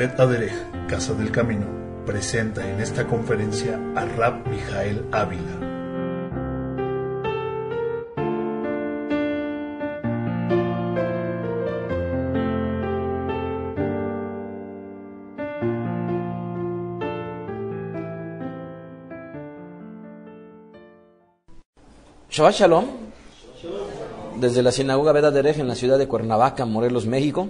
Bet Aderech, Casa del Camino, presenta en esta conferencia a Rab Mijael Ávila. Shabbat Shalom, desde la sinagoga Bet Aderech en la ciudad de Cuernavaca, Morelos, México.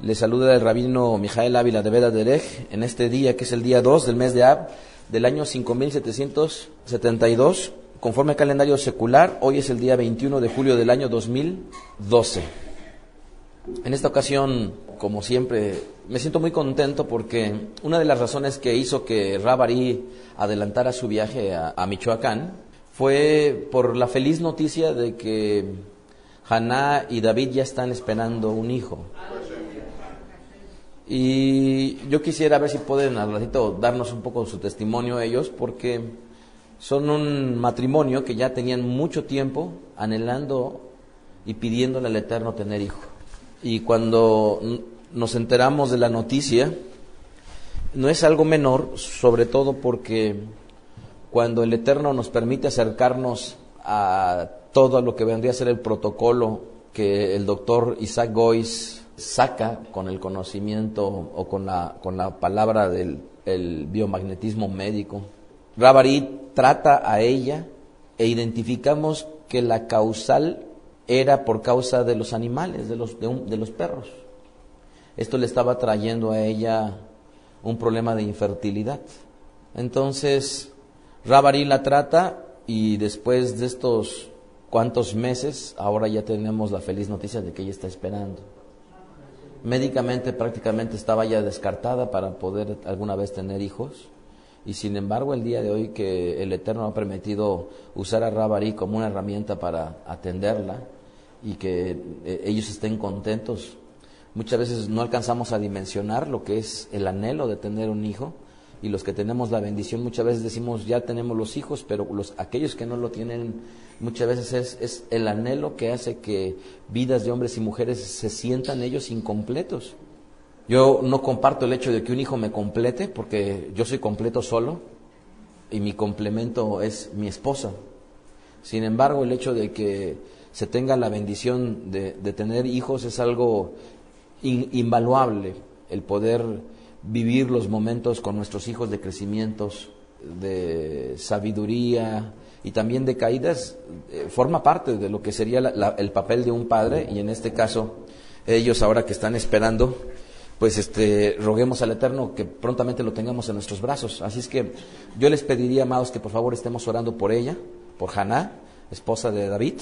Les saluda el rabino Mijael Ávila de Bet Aderech en este día, que es el día 2 del mes de Ab, del año 5772, conforme al calendario secular. Hoy es el día 21 de julio del año 2012. En esta ocasión, como siempre, me siento muy contento porque una de las razones que hizo que Rab Ari adelantara su viaje a Michoacán fue por la feliz noticia de que Haná y David ya están esperando un hijo. Y yo quisiera ver si pueden al ratito darnos un poco su testimonio ellos, porque son un matrimonio que ya tenían mucho tiempo anhelando y pidiéndole al Eterno tener hijo. Y cuando nos enteramos de la noticia, no es algo menor, sobre todo porque cuando el Eterno nos permite acercarnos a todo lo que vendría a ser el protocolo que el doctor Isaac Goiz saca con el conocimiento o con la palabra del biomagnetismo médico, Rab Ari trata a ella e identificamos que la causal era por causa de los animales, de los perros. Esto le estaba trayendo a ella un problema de infertilidad. Entonces Rab Ari la trata y después de estos cuantos meses, ahora ya tenemos la feliz noticia de que ella está esperando. Médicamente prácticamente estaba ya descartada para poder alguna vez tener hijos, y sin embargo el día de hoy que el Eterno ha permitido usar a Rab Ari como una herramienta para atenderla y que ellos estén contentos, muchas veces no alcanzamos a dimensionar lo que es el anhelo de tener un hijo. Y los que tenemos la bendición muchas veces decimos ya tenemos los hijos, pero aquellos que no lo tienen muchas veces es el anhelo que hace que vidas de hombres y mujeres se sientan ellos incompletos. Yo no comparto el hecho de que un hijo me complete, porque yo soy completo solo y mi complemento es mi esposa. Sin embargo, el hecho de que se tenga la bendición de tener hijos es algo invaluable, el poder vivir los momentos con nuestros hijos de crecimientos, de sabiduría y también de caídas, forma parte de lo que sería el papel de un padre. Y en este caso, ellos ahora que están esperando, pues roguemos al Eterno que prontamente lo tengamos en nuestros brazos. Así es que yo les pediría, amados, que por favor estemos orando por ella, por Haná, esposa de David,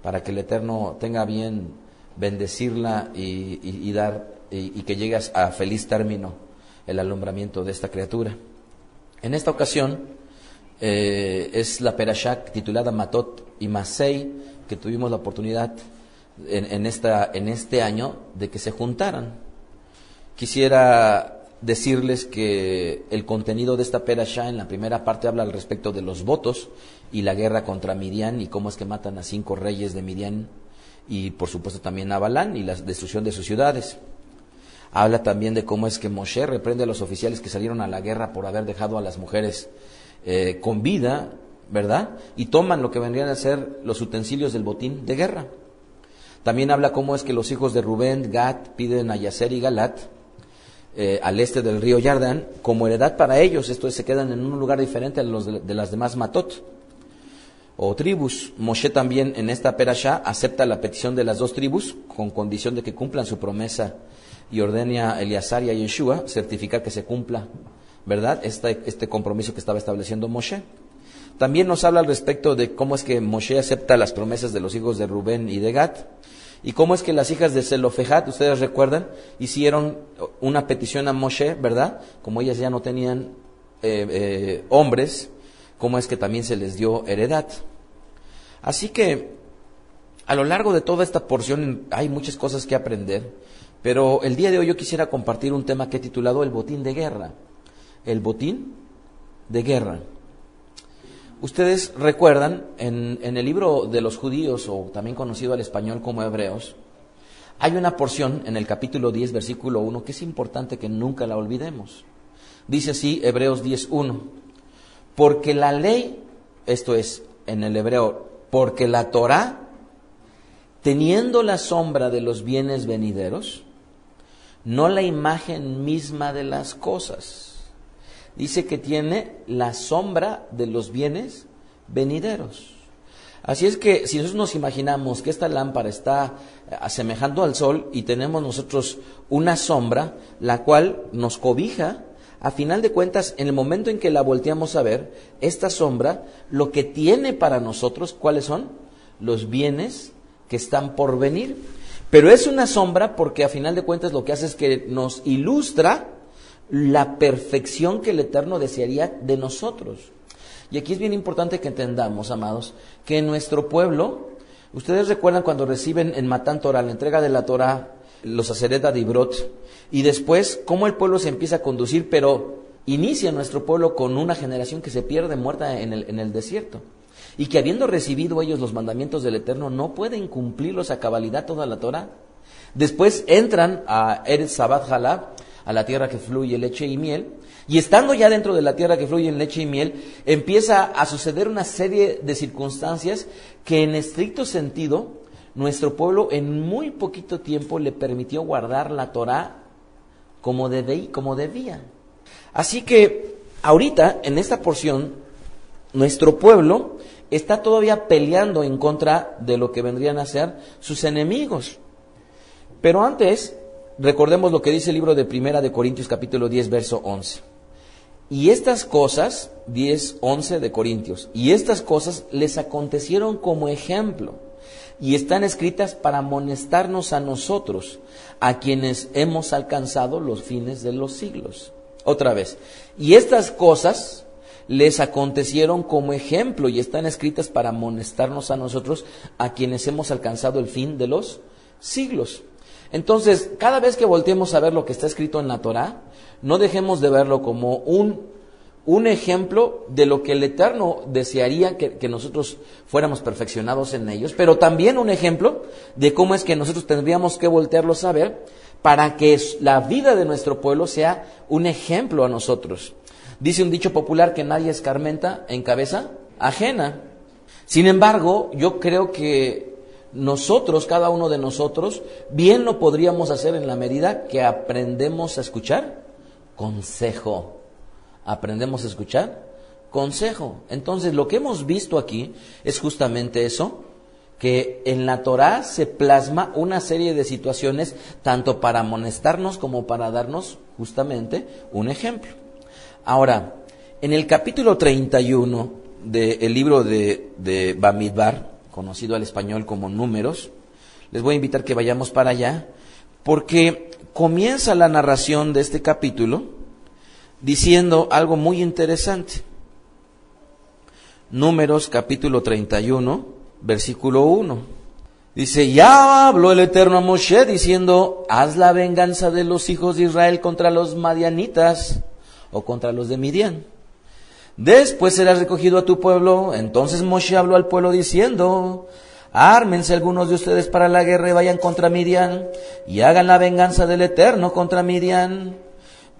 para que el Eterno tenga bien bendecirla y que llegue a feliz término el alumbramiento de esta criatura. En esta ocasión es la perashá titulada Matot y Masei, que tuvimos la oportunidad en este año de que se juntaran. Quisiera decirles que el contenido de esta perashá en la primera parte habla al respecto de los votos y la guerra contra Midian y cómo es que matan a 5 reyes de Midian y por supuesto también a Balán y la destrucción de sus ciudades. Habla también de cómo es que Moshe reprende a los oficiales que salieron a la guerra por haber dejado a las mujeres con vida, ¿verdad? Y toman lo que vendrían a ser los utensilios del botín de guerra. También habla cómo es que los hijos de Rubén, Gad, piden a Yaser y Galat, al este del río Jordán, como heredad para ellos. Esto es, se quedan en un lugar diferente a los de las demás matot o tribus. Moshe también en esta perashá acepta la petición de las 2 tribus con condición de que cumplan su promesa y ordena a Eleazar y a Yeshua certificar que se cumpla, ¿verdad?, este compromiso que estaba estableciendo Moshe. También nos habla al respecto de cómo es que Moshe acepta las promesas de los hijos de Rubén y de Gad, y cómo es que las hijas de Zelofejat, ustedes recuerdan, hicieron una petición a Moshe, ¿verdad?, como ellas ya no tenían hombres, cómo es que también se les dio heredad. Así que a lo largo de toda esta porción hay muchas cosas que aprender. Pero el día de hoy yo quisiera compartir un tema que he titulado el botín de guerra. El botín de guerra. Ustedes recuerdan, en el libro de los judíos, o también conocido al español como Hebreos, Hay una porción en el capítulo 10, versículo 1, que es importante que nunca la olvidemos. Dice así, Hebreos 10:1, porque la ley, esto es en el hebreo, porque la Torá, teniendo la sombra de los bienes venideros, no la imagen misma de las cosas. Dice que tiene la sombra de los bienes venideros. Así es que si nosotros nos imaginamos que esta lámpara está asemejando al sol y tenemos nosotros una sombra, la cual nos cobija, a final de cuentas, en el momento en que la volteamos a ver, esta sombra, lo que tiene para nosotros, ¿cuáles son? Los bienes que están por venir. Pero es una sombra porque a final de cuentas lo que hace es que nos ilustra la perfección que el Eterno desearía de nosotros. Y aquí es bien importante que entendamos, amados, que en nuestro pueblo, ustedes recuerdan cuando reciben en Matán Torah, la entrega de la Torah, los Aseret Adibrot, y después cómo el pueblo se empieza a conducir, pero inicia nuestro pueblo con una generación que se pierde muerta en el desierto. Y que habiendo recibido ellos los mandamientos del Eterno, no pueden cumplirlos a cabalidad toda la Torah. Después entran a Eretz Sabat Halab, a la tierra que fluye leche y miel, y estando ya dentro de la tierra que fluye en leche y miel, empieza a suceder una serie de circunstancias que en estricto sentido, nuestro pueblo en muy poquito tiempo le permitió guardar la Torah como debía. Así que ahorita, en esta porción, nuestro pueblo está todavía peleando en contra de lo que vendrían a ser sus enemigos. Pero antes, recordemos lo que dice el libro de Primera de Corintios capítulo 10, verso 11. Y estas cosas, 10:11 de Corintios, y estas cosas les acontecieron como ejemplo, y están escritas para amonestarnos a nosotros, a quienes hemos alcanzado los fines de los siglos. Otra vez, y estas cosas les acontecieron como ejemplo, y están escritas para amonestarnos a nosotros, a quienes hemos alcanzado el fin de los siglos. Entonces, cada vez que volteemos a ver lo que está escrito en la Torá, no dejemos de verlo como un ejemplo de lo que el Eterno desearía que nosotros fuéramos perfeccionados en ellos, pero también un ejemplo de cómo es que nosotros tendríamos que voltearlos a ver para que la vida de nuestro pueblo sea un ejemplo a nosotros. Dice un dicho popular que nadie escarmenta en cabeza ajena. Sin embargo, yo creo que nosotros, cada uno de nosotros, bien lo podríamos hacer en la medida que aprendemos a escuchar consejo. Aprendemos a escuchar consejo. Entonces, lo que hemos visto aquí es justamente eso, que en la Torá se plasma una serie de situaciones, tanto para amonestarnos como para darnos justamente un ejemplo. Ahora, en el capítulo 31 del libro de Bamidbar, conocido al español como Números, les voy a invitar que vayamos para allá, porque comienza la narración de este capítulo diciendo algo muy interesante. Números capítulo 31, versículo 1. Dice, ya habló el Eterno a Moshe diciendo, haz la venganza de los hijos de Israel contra los madianitas o contra los de Midian. Después serás recogido a tu pueblo. Entonces Moshe habló al pueblo diciendo, ármense algunos de ustedes para la guerra y vayan contra Midian y hagan la venganza del Eterno contra Midian.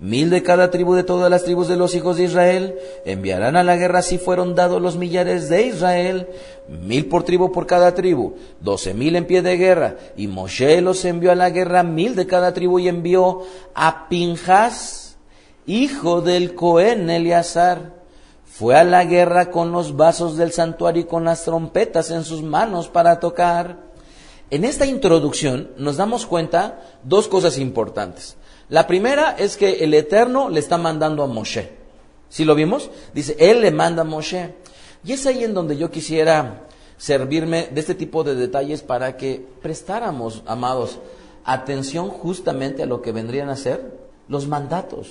1000 de cada tribu de todas las tribus de los hijos de Israel enviarán a la guerra si fueron dados los millares de Israel, 1000 por tribu por cada tribu, 12,000 en pie de guerra. Y Moshe los envió a la guerra 1000 de cada tribu y envió a Pinjas, hijo del Cohen Eleazar. Fue a la guerra con los vasos del santuario y con las trompetas en sus manos para tocar. En esta introducción nos damos cuenta dos cosas importantes. La primera es que el Eterno le está mandando a Moshe. ¿Sí lo vimos? Dice, Él le manda a Moshe. Y es ahí en donde yo quisiera servirme de este tipo de detalles para que prestáramos, amados, atención justamente a lo que vendrían a ser los mandatos.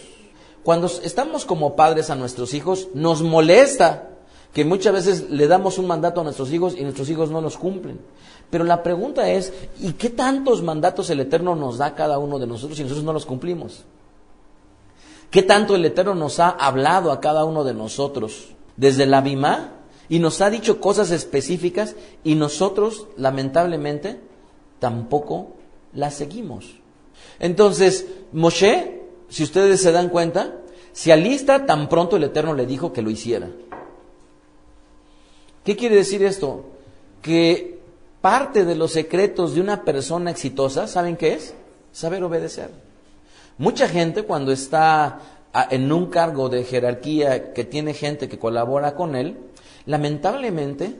Cuando estamos como padres a nuestros hijos, nos molesta que muchas veces le damos un mandato a nuestros hijos y nuestros hijos no los cumplen. Pero la pregunta es, ¿y qué tantos mandatos el Eterno nos da a cada uno de nosotros y nosotros no los cumplimos? ¿Qué tanto el Eterno nos ha hablado a cada uno de nosotros desde la Bimá y nos ha dicho cosas específicas y nosotros, lamentablemente, tampoco la seguimos. Entonces, Moshe, si ustedes se dan cuenta, se alista tan pronto el Eterno le dijo que lo hiciera. ¿Qué quiere decir esto? Que parte de los secretos de una persona exitosa, ¿saben qué es? Saber obedecer. Mucha gente cuando está en un cargo de jerarquía que tiene gente que colabora con él, lamentablemente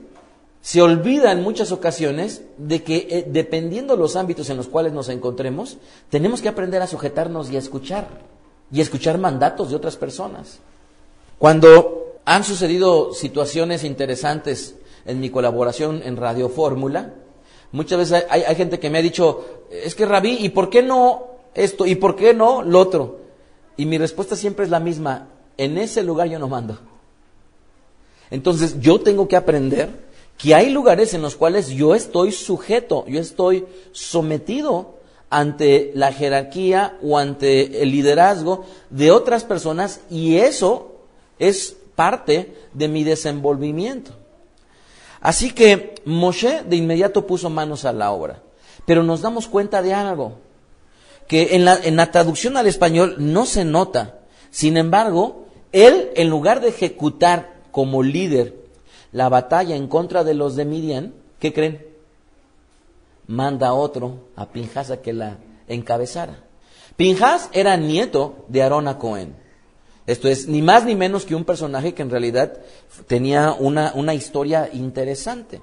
se olvida en muchas ocasiones de que dependiendo los ámbitos en los cuales nos encontremos, tenemos que aprender a sujetarnos y a escuchar mandatos de otras personas. Cuando han sucedido situaciones interesantes en mi colaboración en Radio Fórmula, muchas veces hay gente que me ha dicho, es que Rabí, ¿y por qué no esto? ¿Y por qué no lo otro? Y mi respuesta siempre es la misma, en ese lugar yo no mando. Entonces yo tengo que aprender que hay lugares en los cuales yo estoy sujeto, yo estoy sometido ante la jerarquía o ante el liderazgo de otras personas, y eso es parte de mi desenvolvimiento. Así que Moshe de inmediato puso manos a la obra, pero nos damos cuenta de algo, que en la traducción al español no se nota. Sin embargo, él, en lugar de ejecutar como líder la batalla en contra de los de Midian, ¿qué creen? Manda a otro, a Pinhas, a que la encabezara. Pinhas era nieto de Aarón a Cohen. Esto es ni más ni menos que un personaje que en realidad tenía una historia interesante.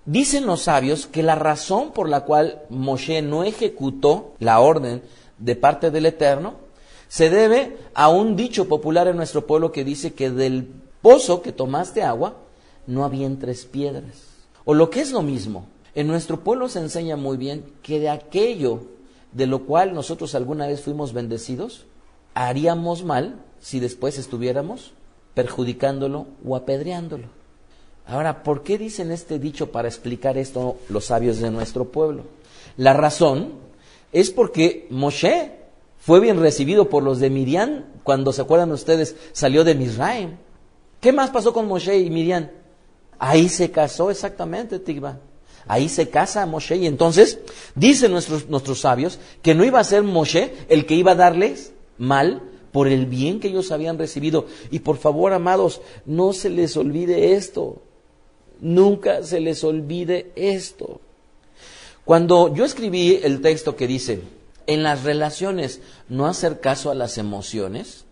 Dicen los sabios que la razón por la cual Moshe no ejecutó la orden de parte del Eterno se debe a un dicho popular en nuestro pueblo que dice que del pozo que tomaste agua no avientes piedras. O lo que es lo mismo, en nuestro pueblo se enseña muy bien que de aquello de lo cual nosotros alguna vez fuimos bendecidos, haríamos mal si después estuviéramos perjudicándolo o apedreándolo. Ahora, ¿por qué dicen este dicho para explicar esto los sabios de nuestro pueblo? La razón es porque Moshe fue bien recibido por los de Midian cuando, ¿se acuerdan ustedes? Salió de Misraim. ¿Qué más pasó con Moshe y Midian? Ahí se casó exactamente, Tigba. Ahí se casa Moshe, y entonces dicen nuestros sabios que no iba a ser Moshe el que iba a darles mal por el bien que ellos habían recibido. Y por favor, amados, no se les olvide esto. Nunca se les olvide esto. Cuando yo escribí el texto que dice, en las relaciones no hacer caso a las emociones,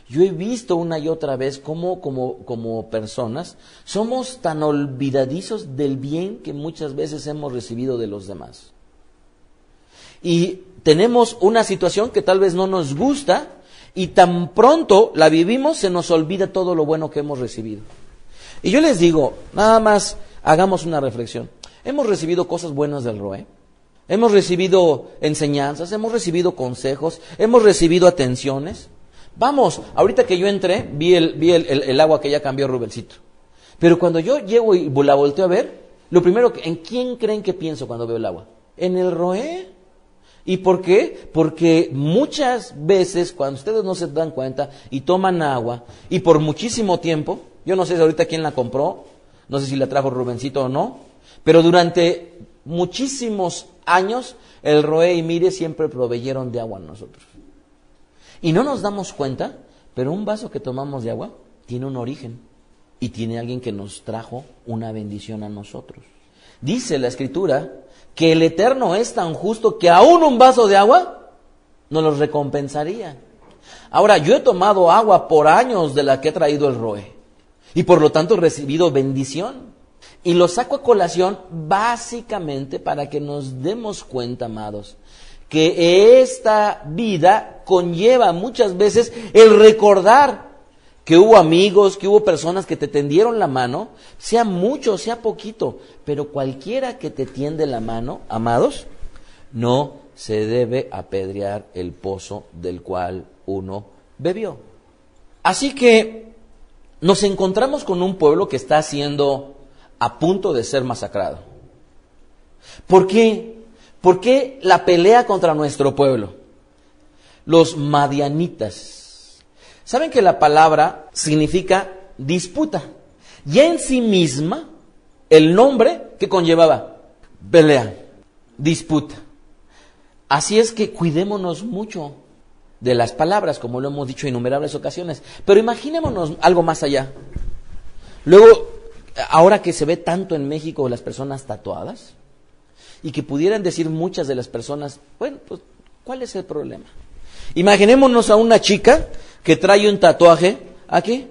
yo he visto una y otra vez cómo como personas somos tan olvidadizos del bien que muchas veces hemos recibido de los demás. Y tenemos una situación que tal vez no nos gusta, y tan pronto la vivimos se nos olvida todo lo bueno que hemos recibido. Y yo les digo, nada más hagamos una reflexión. Hemos recibido cosas buenas del Roe, hemos recibido enseñanzas, hemos recibido consejos, hemos recibido atenciones. Vamos, ahorita que yo entré, vi el agua que ya cambió Rubelcito. Pero cuando yo llego y la volteo a ver, lo primero, ¿en quién creen que pienso cuando veo el agua? En el Roe. ¿Y por qué? Porque muchas veces, cuando ustedes no se dan cuenta y toman agua, y por muchísimo tiempo, yo no sé si ahorita quién la compró, no sé si la trajo Rubencito o no, pero durante muchísimos años, el Roe y Mire siempre proveyeron de agua a nosotros. Y no nos damos cuenta, pero un vaso que tomamos de agua tiene un origen y tiene alguien que nos trajo una bendición a nosotros. Dice la Escritura que el Eterno es tan justo que aún un vaso de agua nos lo recompensaría. Ahora, yo he tomado agua por años de la que ha traído el Roe y por lo tanto he recibido bendición. Y lo saco a colación básicamente para que nos demos cuenta, amados, que esta vida conlleva muchas veces el recordar que hubo amigos, que hubo personas que te tendieron la mano, sea mucho, sea poquito, pero cualquiera que te tiende la mano, amados, no se debe apedrear el pozo del cual uno bebió. Así que nos encontramos con un pueblo que está siendo a punto de ser masacrado. ¿Por qué? ¿Por qué la pelea contra nuestro pueblo? Los madianitas. ¿Saben que la palabra significa disputa? Ya en sí misma, el nombre que conllevaba, pelea. disputa. Así es que cuidémonos mucho de las palabras, como lo hemos dicho en innumerables ocasiones. Pero imaginémonos algo más allá. Luego, ahora que se ve tanto en México las personas tatuadas, y que pudieran decir muchas de las personas, bueno, pues, ¿cuál es el problema? Imaginémonos a una chica que trae un tatuaje aquí,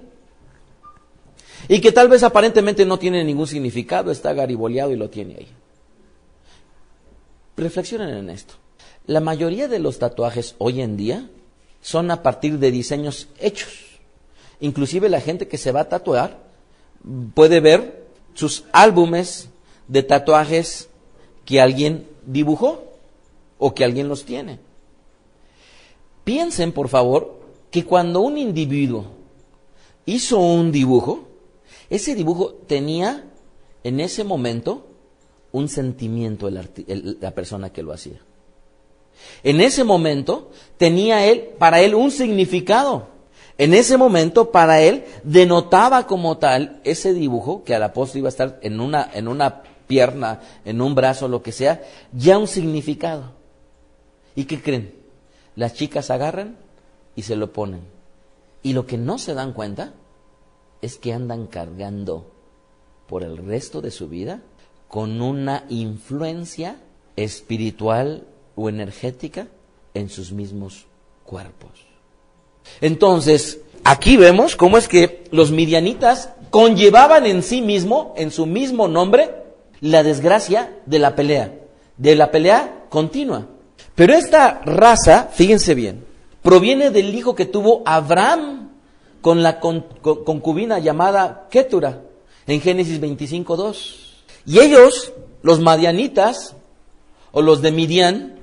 y que tal vez aparentemente no tiene ningún significado, está gariboleado y lo tiene ahí. Reflexionen en esto. La mayoría de los tatuajes hoy en día son a partir de diseños hechos. Inclusive la gente que se va a tatuar puede ver sus álbumes de tatuajes que alguien dibujó o que alguien los tiene. Piensen, por favor, que cuando un individuo hizo un dibujo, ese dibujo tenía en ese momento un sentimiento la persona que lo hacía. En ese momento tenía para él un significado. En ese momento para él denotaba como tal ese dibujo, que a la postre iba a estar en una pierna, en un brazo, lo que sea, ya un significado. ¿Y qué creen? Las chicas agarran y se lo ponen. Y lo que no se dan cuenta es que andan cargando por el resto de su vida con una influencia espiritual o energética en sus mismos cuerpos. Entonces, aquí vemos cómo es que los midianitas conllevaban en sí mismo, en su mismo nombre, la desgracia de la pelea continua. Pero esta raza, fíjense bien, proviene del hijo que tuvo Abraham con la concubina llamada Ketura, en Génesis 25:2. Y ellos, los madianitas, o los de Midian,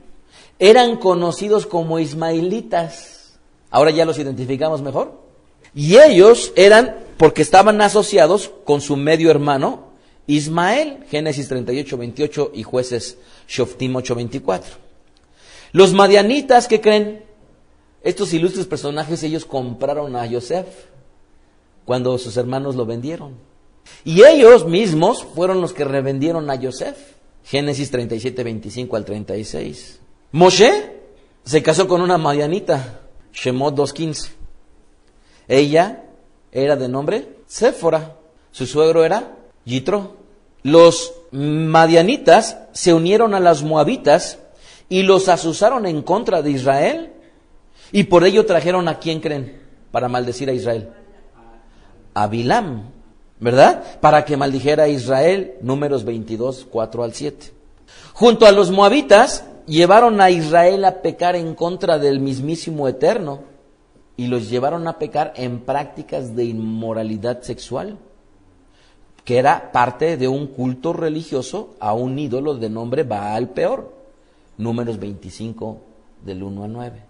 eran conocidos como ismaelitas. Ahora ya los identificamos mejor. Y ellos eran, porque estaban asociados con su medio hermano, Ismael, Génesis 38:28 y Jueces Shoftim 8:24. Los madianitas, ¿qué creen? Estos ilustres personajes, ellos compraron a Yosef cuando sus hermanos lo vendieron. Y ellos mismos fueron los que revendieron a Yosef. Génesis 37:25 al 36. Moshe se casó con una madianita, Shemot 2:15. Ella era de nombre Séfora. Su suegro era Yitro. Los madianitas se unieron a los moabitas y los azuzaron en contra de Israel. Y por ello trajeron a quién creen para maldecir a Israel. A Bilam, ¿verdad? Para que maldijera a Israel. Números 22, 4 al 7. Junto a los moabitas llevaron a Israel a pecar en contra del mismísimo Eterno y los llevaron a pecar en prácticas de inmoralidad sexual, que era parte de un culto religioso a un ídolo de nombre Baal Peor. Números 25 del 1 al 9.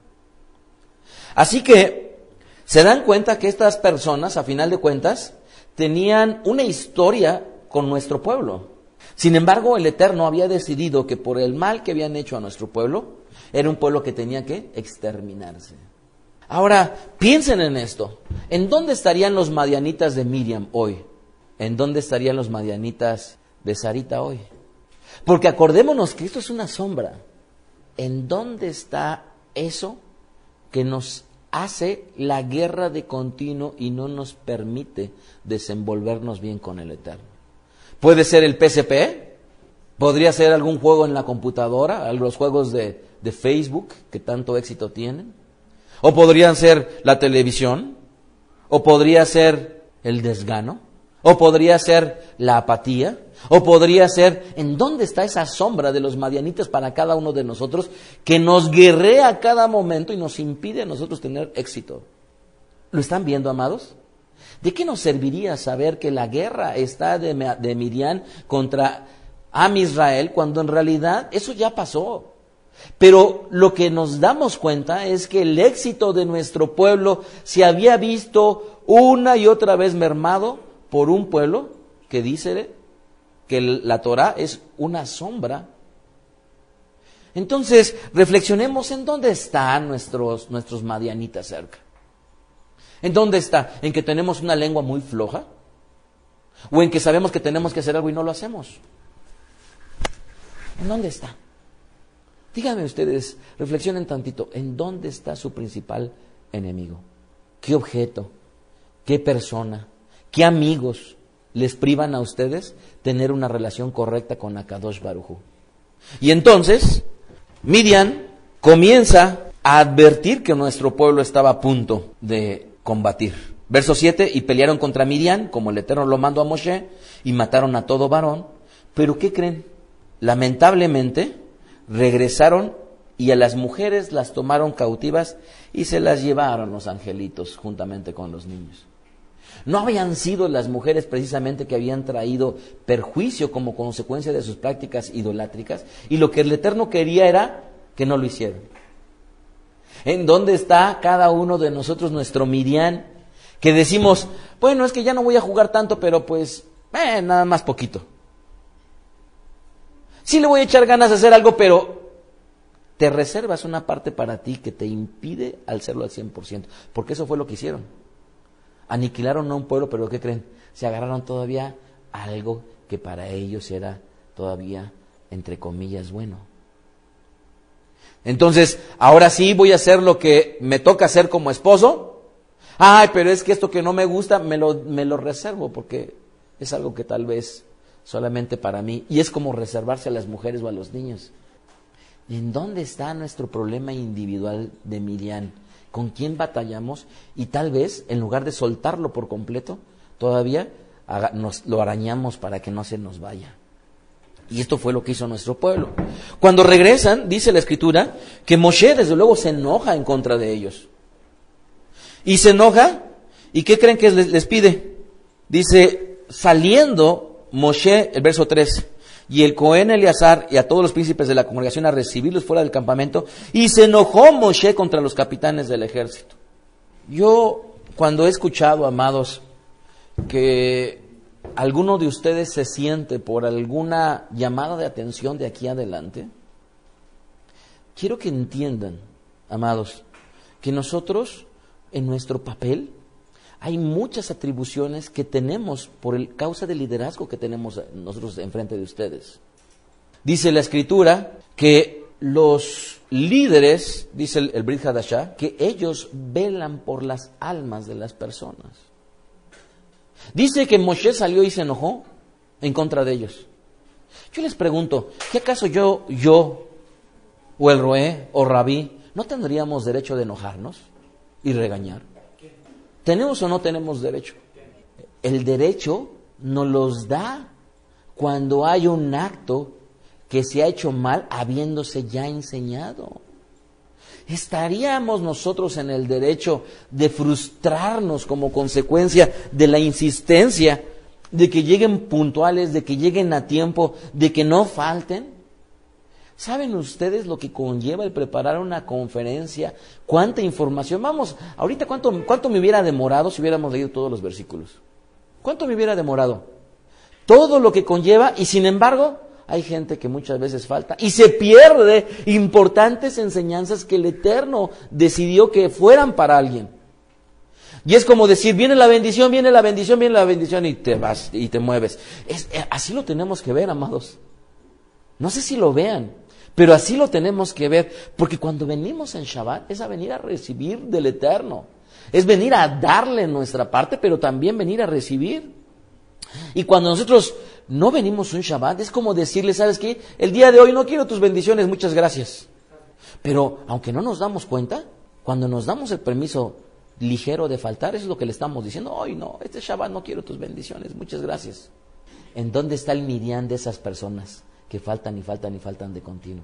Así que se dan cuenta que estas personas, a final de cuentas, tenían una historia con nuestro pueblo. Sin embargo, el Eterno había decidido que por el mal que habían hecho a nuestro pueblo, era un pueblo que tenía que exterminarse. Ahora, piensen en esto. ¿En dónde estarían los madianitas de Miriam hoy? ¿En dónde estarían los madianitas de Sarita hoy? Porque acordémonos que esto es una sombra. ¿En dónde está eso que nos hace la guerra de continuo y no nos permite desenvolvernos bien con el Eterno? Puede ser el PSP, podría ser algún juego en la computadora, los juegos de Facebook que tanto éxito tienen, o podrían ser la televisión, o podría ser el desgano, o podría ser la apatía, o podría ser, ¿en dónde está esa sombra de los madianitas para cada uno de nosotros que nos guerrea a cada momento y nos impide a nosotros tener éxito? ¿Lo están viendo, amados? ¿De qué nos serviría saber que la guerra está de Midian contra Am Israel cuando en realidad eso ya pasó? Pero lo que nos damos cuenta es que el éxito de nuestro pueblo se había visto una y otra vez mermado por un pueblo que dice que la Torah es una sombra. Entonces, reflexionemos en dónde están nuestros madianitas cerca. ¿En dónde está? ¿En que tenemos una lengua muy floja? ¿O en que sabemos que tenemos que hacer algo y no lo hacemos? ¿En dónde está? Díganme ustedes, reflexionen tantito, ¿en dónde está su principal enemigo? ¿Qué objeto? ¿Qué persona? ¿Qué amigos les privan a ustedes tener una relación correcta con Akadosh Baruj Hu? Y entonces, Miriam comienza a advertir que nuestro pueblo estaba a punto de combatir. Verso 7, y pelearon contra Miriam, como el Eterno lo mandó a Moshe, y mataron a todo varón. Pero ¿qué creen? Lamentablemente, regresaron y a las mujeres las tomaron cautivas y se las llevaron los angelitos juntamente con los niños. No habían sido las mujeres precisamente que habían traído perjuicio como consecuencia de sus prácticas idolátricas, y lo que el Eterno quería era que no lo hicieran. ¿En dónde está cada uno de nosotros nuestro Miriam? Que decimos, bueno, es que ya no voy a jugar tanto, pero pues, nada más poquito. Sí le voy a echar ganas de hacer algo, pero te reservas una parte para ti que te impide hacerlo al 100%, porque eso fue lo que hicieron. Aniquilaron a un pueblo, pero ¿qué creen? Se agarraron todavía a algo que para ellos era todavía, entre comillas, bueno. Entonces, ahora sí voy a hacer lo que me toca hacer como esposo. Ay, pero es que esto que no me gusta, me lo reservo, porque es algo que tal vez solamente para mí, y es como reservarse a las mujeres o a los niños. ¿En dónde está nuestro problema individual de Miriam? ¿Con quién batallamos? Y tal vez, en lugar de soltarlo por completo, todavía nos lo arañamos para que no se nos vaya. Y esto fue lo que hizo nuestro pueblo. Cuando regresan, dice la Escritura, que Moshe desde luego se enoja en contra de ellos. Y se enoja, ¿y qué creen que les pide? Dice, saliendo Moshe, el verso 3, y el Cohen Eleazar y a todos los príncipes de la congregación a recibirlos fuera del campamento, y se enojó Moshe contra los capitanes del ejército. Yo, cuando he escuchado, amados, que alguno de ustedes se siente por alguna llamada de atención de aquí adelante, quiero que entiendan, amados, que nosotros, en nuestro papel, hay muchas atribuciones que tenemos por causa del liderazgo que tenemos nosotros enfrente de ustedes. Dice la Escritura que los líderes, dice el Brit Hadashah, que ellos velan por las almas de las personas. Dice que Moshe salió y se enojó en contra de ellos. Yo les pregunto, ¿qué acaso yo o el Roé o Rabí no tendríamos derecho de enojarnos y regañar? ¿Tenemos o no tenemos derecho? El derecho nos los da cuando hay un acto que se ha hecho mal habiéndose ya enseñado. ¿Estaríamos nosotros en el derecho de frustrarnos como consecuencia de la insistencia de que lleguen puntuales, de que lleguen a tiempo, de que no falten? ¿Saben ustedes lo que conlleva el preparar una conferencia? ¿Cuánta información? Vamos, ahorita ¿cuánto me hubiera demorado si hubiéramos leído todos los versículos? ¿Cuánto me hubiera demorado? Todo lo que conlleva, y sin embargo, hay gente que muchas veces falta y se pierde importantes enseñanzas que el Eterno decidió que fueran para alguien. Y es como decir, viene la bendición, viene la bendición, viene la bendición, y te vas y te mueves. Así lo tenemos que ver, amados. No sé si lo vean, pero así lo tenemos que ver, porque cuando venimos en Shabbat es a venir a recibir del Eterno, es venir a darle nuestra parte, pero también venir a recibir. Y cuando nosotros no venimos un Shabbat, es como decirle, ¿sabes qué? El día de hoy no quiero tus bendiciones, muchas gracias. Pero aunque no nos damos cuenta, cuando nos damos el permiso ligero de faltar, eso es lo que le estamos diciendo, hoy no, este Shabbat no quiero tus bendiciones, muchas gracias. ¿En dónde está el Miriam de esas personas que faltan y faltan y faltan de continuo?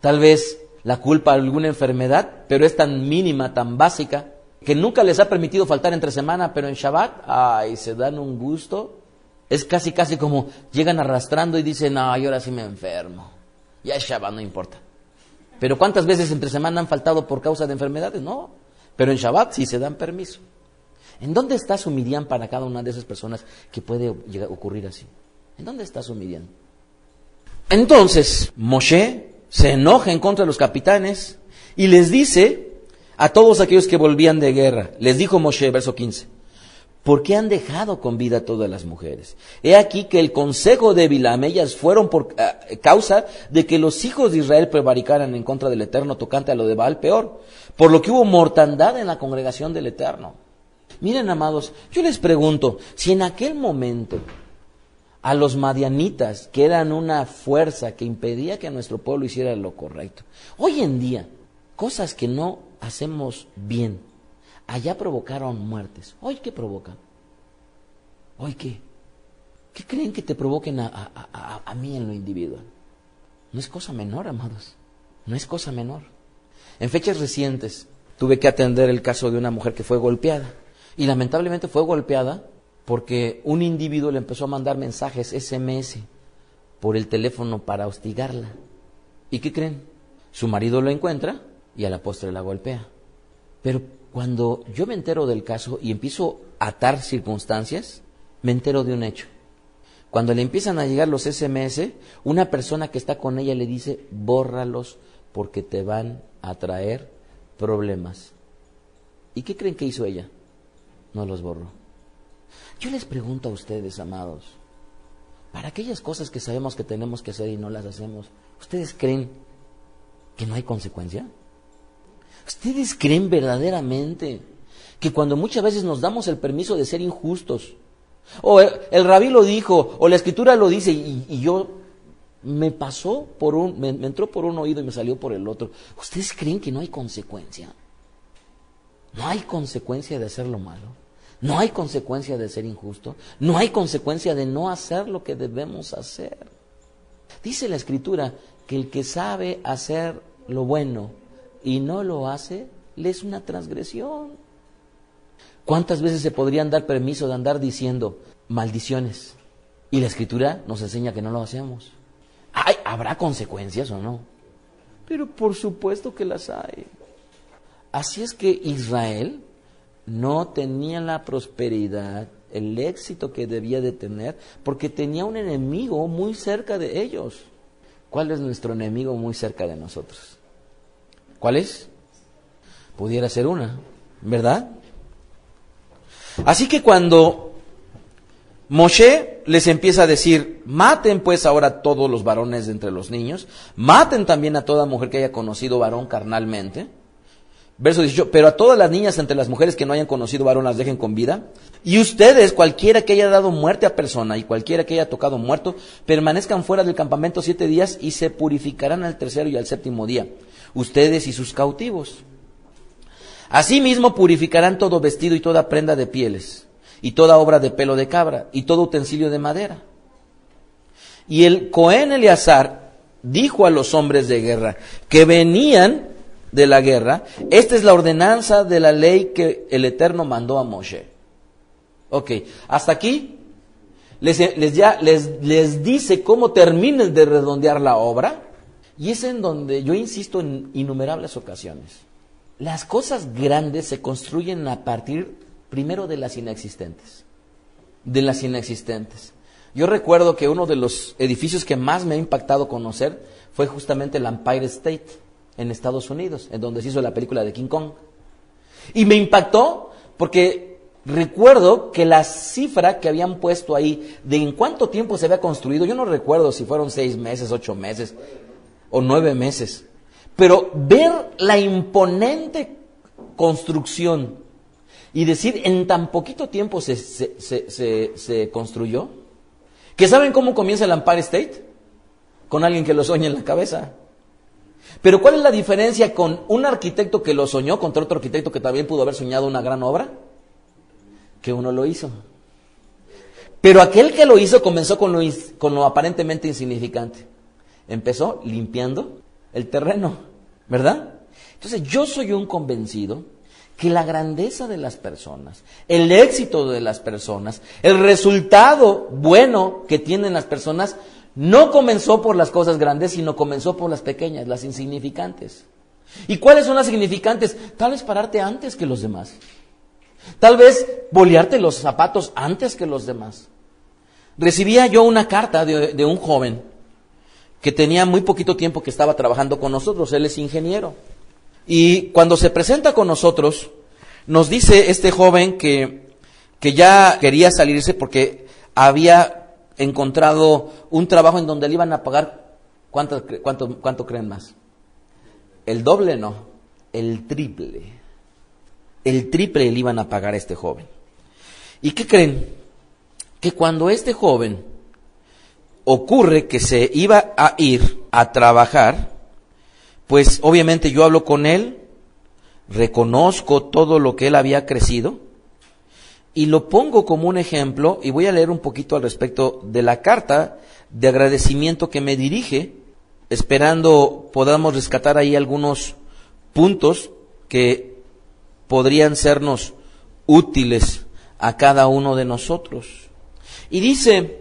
Tal vez la culpa de alguna enfermedad, pero es tan mínima, tan básica, que nunca les ha permitido faltar entre semana, pero en Shabbat, se dan un gusto. Es casi como llegan arrastrando y dicen, no, yo ahora sí me enfermo. Ya es Shabbat, no importa. Pero ¿cuántas veces entre semana han faltado por causa de enfermedades? No, pero en Shabbat sí se dan permiso. ¿En dónde está su Miriam para cada una de esas personas que puede ocurrir así? ¿En dónde está su Miriam? Entonces, Moshe se enoja en contra de los capitanes y les dice a todos aquellos que volvían de guerra, les dijo Moshe, verso 15, ¿Por qué han dejado con vida a todas las mujeres? He aquí que el consejo de Bilam, ellas fueron por causa de que los hijos de Israel prevaricaran en contra del Eterno tocante a lo de Baal peor, por lo que hubo mortandad en la congregación del Eterno. Miren, amados, yo les pregunto, si en aquel momento a los madianitas, que eran una fuerza que impedía que nuestro pueblo hiciera lo correcto, hoy en día, cosas que no hacemos bien, allá provocaron muertes. ¿Hoy qué provocan? ¿Hoy qué? ¿Qué creen que te provoquen a mí en lo individual? No es cosa menor, amados. No es cosa menor. En fechas recientes tuve que atender el caso de una mujer que fue golpeada. Y lamentablemente fue golpeada porque un individuo le empezó a mandar mensajes SMS por el teléfono para hostigarla. ¿Y qué creen? Su marido lo encuentra y a la postre la golpea. Pero cuando yo me entero del caso y empiezo a atar circunstancias, me entero de un hecho. Cuando le empiezan a llegar los SMS, una persona que está con ella le dice, bórralos porque te van a traer problemas. ¿Y qué creen que hizo ella? No los borró. Yo les pregunto a ustedes, amados, para aquellas cosas que sabemos que tenemos que hacer y no las hacemos, ¿ustedes creen que no hay consecuencia? ¿Ustedes creen verdaderamente que cuando muchas veces nos damos el permiso de ser injustos, o el rabí lo dijo, o la escritura lo dice, y yo me entró por un oído y me salió por el otro, ¿ustedes creen que no hay consecuencia? ¿No hay consecuencia de hacer lo malo? ¿No hay consecuencia de ser injusto? ¿No hay consecuencia de no hacer lo que debemos hacer? Dice la escritura que el que sabe hacer lo bueno y no lo hace, le es una transgresión. ¿Cuántas veces se podrían dar permiso de andar diciendo maldiciones? Y la escritura nos enseña que no lo hacemos. ¿Habrá consecuencias o no? Pero por supuesto que las hay. Así es que Israel no tenía la prosperidad, el éxito que debía de tener, porque tenía un enemigo muy cerca de ellos. ¿Cuál es nuestro enemigo muy cerca de nosotros? ¿Cuál es? Pudiera ser una, ¿verdad? Así que cuando Moshe les empieza a decir, maten pues ahora a todos los varones de entre los niños, maten también a toda mujer que haya conocido varón carnalmente. Verso 18, pero a todas las niñas entre las mujeres que no hayan conocido varón las dejen con vida. Y ustedes, cualquiera que haya dado muerte a persona y cualquiera que haya tocado muerto, permanezcan fuera del campamento 7 días y se purificarán al tercero y al séptimo día, ustedes y sus cautivos. Asimismo purificarán todo vestido y toda prenda de pieles, y toda obra de pelo de cabra, y todo utensilio de madera. Y el Cohen Eleazar dijo a los hombres de guerra que venían de la guerra, esta es la ordenanza de la ley que el Eterno mandó a Moshe. Ok, hasta aquí les dice cómo terminen de redondear la obra, y es en donde yo insisto en innumerables ocasiones. Las cosas grandes se construyen a partir primero de las inexistentes. De las inexistentes. Yo recuerdo que uno de los edificios que más me ha impactado conocer fue justamente el Empire State en Estados Unidos, en donde se hizo la película de King Kong. Y me impactó porque recuerdo que la cifra que habían puesto ahí de en cuánto tiempo se había construido, yo no recuerdo si fueron 6 meses, 8 meses o 9 meses, pero ver la imponente construcción y decir en tan poquito tiempo se construyó, que ¿saben cómo comienza el Empire State? Con alguien que lo sueña en la cabeza. Pero ¿cuál es la diferencia con un arquitecto que lo soñó contra otro arquitecto que también pudo haber soñado una gran obra? Que uno lo hizo. Pero aquel que lo hizo comenzó con lo aparentemente insignificante. Empezó limpiando el terreno, ¿verdad? Entonces yo soy un convencido que la grandeza de las personas, el éxito de las personas, el resultado bueno que tienen las personas, no comenzó por las cosas grandes, sino comenzó por las pequeñas, las insignificantes. ¿Y cuáles son las significantes? Tal vez pararte antes que los demás. Tal vez bolearte los zapatos antes que los demás. Recibía yo una carta de un joven que tenía muy poquito tiempo que estaba trabajando con nosotros. Él es ingeniero. Y cuando se presenta con nosotros, nos dice este joven que que ya quería salirse porque había encontrado un trabajo en donde le iban a pagar, ¿cuánto creen más? El doble no, el triple. El triple le iban a pagar a este joven. ¿Y qué creen? Que cuando este joven ocurre que se iba a ir a trabajar, pues obviamente yo hablo con él, reconozco todo lo que él había crecido y lo pongo como un ejemplo, y voy a leer un poquito al respecto de la carta de agradecimiento que me dirige, esperando podamos rescatar ahí algunos puntos que podrían sernos útiles a cada uno de nosotros. Y dice: